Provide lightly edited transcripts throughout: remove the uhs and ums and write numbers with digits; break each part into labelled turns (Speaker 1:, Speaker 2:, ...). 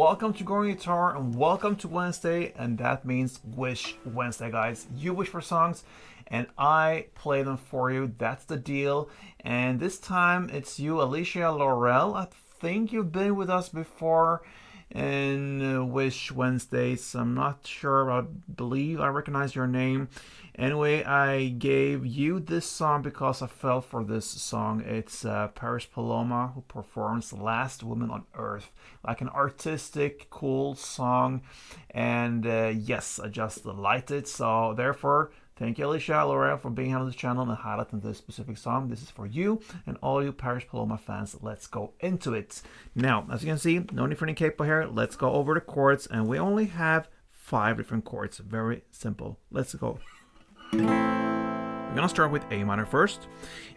Speaker 1: welcome to Growing Guitar and welcome to Wednesday, and that means Wish Wednesday, guys. You wish for songs and I play them for you. That's the deal. And this time it's you, Alicia Laurel. I think you've been with us before in Wish Wednesdays. I'm not sure, I believe I recognize your name. Anyway, I gave you this song because I fell for this song. It's Paris Paloma, who performs Last Woman on Earth. Like an artistic, cool song. And yes, I just liked it. So therefore, thank you, Alicia Laurel, for being on this channel and highlighting this specific song. This is for you and all you Paris Paloma fans. Let's go into it. Now, as you can see, no need for any capo here. Let's go over the chords. And we only have 5 different chords. Very simple. Let's go. We're gonna start with A minor first.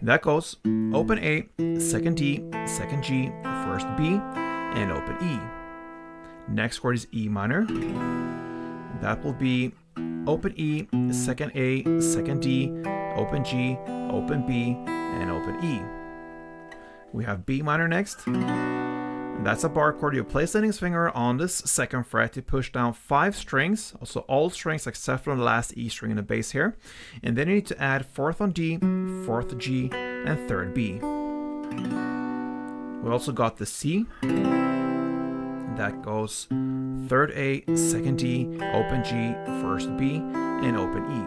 Speaker 1: That goes open A, second D, second G, first B, and open E. Next chord is E minor. That will be open E, second A, second D, open G, open B, and open E. We have B minor next. That's a bar chord. You place the index finger on this second fret to push down 5 strings, also all strings except for the last E string in the bass here. And then you need to add 4th on D, 4th G, and 3rd B. We also got the C. That goes 3rd A, 2nd D, open G, 1st B, and open E.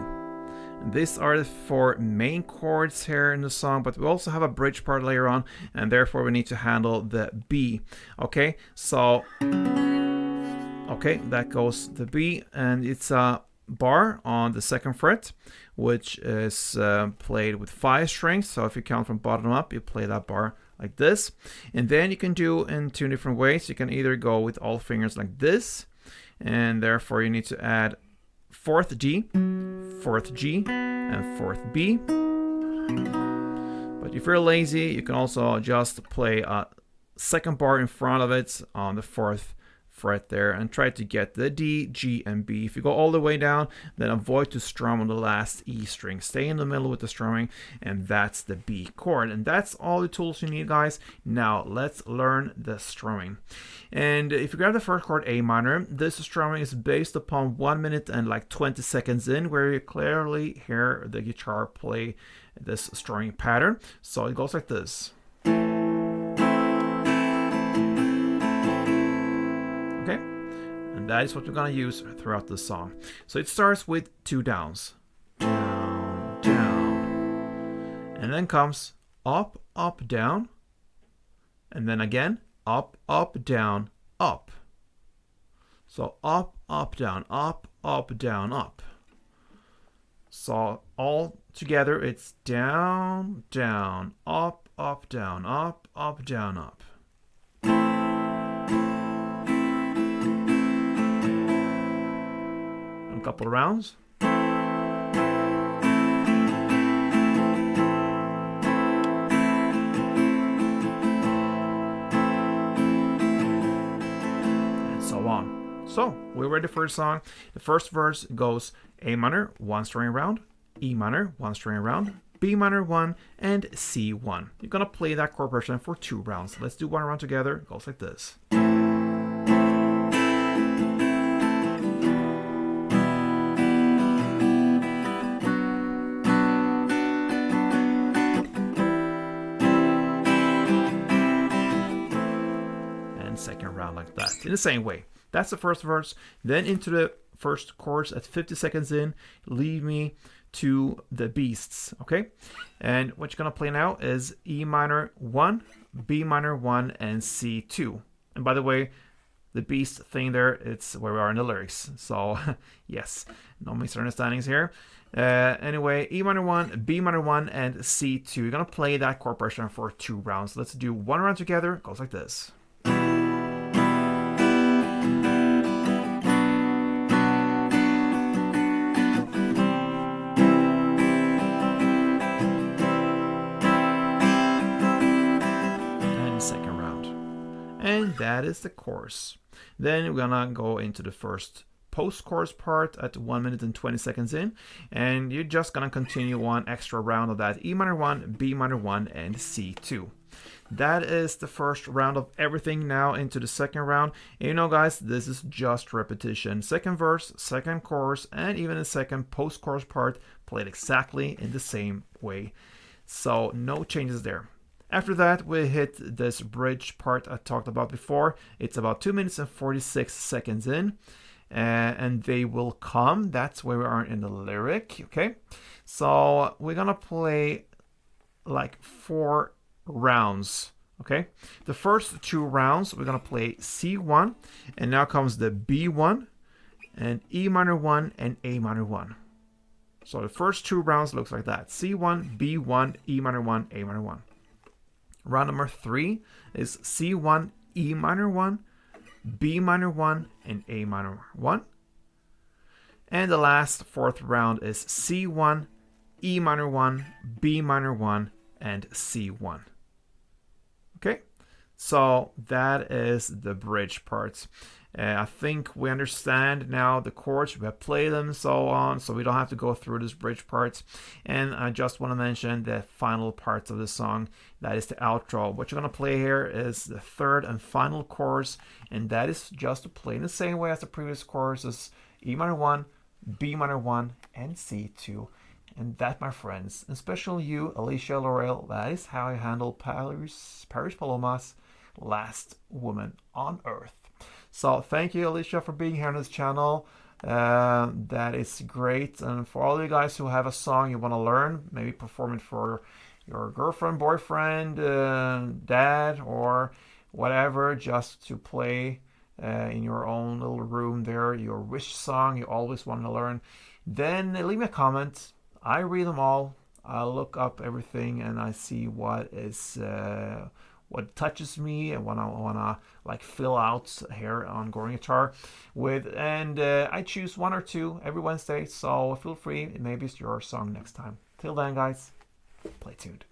Speaker 1: These are the 4 main chords here in the song, but we also have a bridge part later on, and therefore we need to handle the B. Okay, so that goes the B, and it's a bar on the 2nd fret, which is played with 5 strings. So if you count from bottom up, you play that bar like this. And then you can do in 2 different ways. You can either go with all fingers like this, and therefore you need to add 4th D, 4th G, and 4th B. But if you're lazy, you can also just play a 2nd bar in front of it on the 4th fret there and try to get the D, G, and B. If you go all the way down, then avoid to strum on the last E string. Stay in the middle with the strumming, and that's the B chord. And that's all the tools you need, guys. Now let's learn the strumming. And if you grab the first chord, A minor, this strumming is based upon 1 minute and like 20 seconds in, where you clearly hear the guitar play this strumming pattern. So it goes like this. Okay, and that is what we're gonna use throughout the song. So it starts with 2 downs, down, down, and then comes up, up, down, and then again up, up, down, up. So up, up, down, up, up, down, up. So all together it's down, down, up, up, down, up, up, down, up. Couple of rounds. And so on. So we're ready for the song. The first verse goes A minor, 1 string around, E minor, 1 string around, B minor 1, and C 1. You're gonna play that chord progression for 2 rounds. Let's do 1 round together. It goes like this. Second round like that in the same way. That's the first verse. Then into the first chorus at 50 seconds in, lead me to the beasts. Okay, and what you're gonna play now is E minor 1, B minor 1, and C 2. And by the way, the beast thing there, it's where we are in the lyrics. So yes, no misunderstandings here. Anyway, E minor 1, B minor 1, and C 2. You're gonna play that chord progression for 2 rounds. Let's do 1 round together. It goes like this. And that is the chorus. Then we're gonna go into the first post-chorus part at 1 minute and 20 seconds in, and you're just gonna continue 1 extra round of that E minor 1, B minor 1, and C 2. that is the first round of everything. Now into the second round. And you know, guys, this is just repetition. Second verse, second chorus, and even the second post-chorus part played exactly in the same way. So no changes there. After that, we hit this bridge part I talked about before. It's about 2 minutes and 46 seconds in. And they will come. That's where we are in the lyric. Okay. So we're going to play like 4 rounds. Okay. The first 2 rounds, we're going to play C1. And now comes the B1 and E minor 1 and A minor 1. So the first 2 rounds looks like that. C1, B1, E minor 1, A minor 1. Round number 3 is C1, E minor 1, B minor 1, and A minor 1. And the last 4th round is C1, E minor 1, B minor 1, and C1. Okay, so that is the bridge parts. I think we understand now the chords, we have played them, so on, so we don't have to go through these bridge parts. And I just want to mention the final parts of the song, that is the outro. What you're going to play here is the 3rd and final chorus, and that is just to play in the same way as the previous choruses: E minor 1, B minor 1, and C2. And that, my friends, and especially you, Alicia Laurel, that is how I handle Paris Paloma's Last Woman on Earth. So thank you, Alicia, for being here on this channel. That is great. And for all you guys who have a song you want to learn, maybe perform it for your girlfriend, boyfriend, dad, or whatever, just to play in your own little room there, your wish song you always want to learn, then leave me a comment. I read them all. I look up everything and I see what is what touches me and what I want to like fill out here on Goring Guitar with, and I choose 1 or 2 every Wednesday, so feel free, maybe it's your song next time. Till then, guys, play tuned.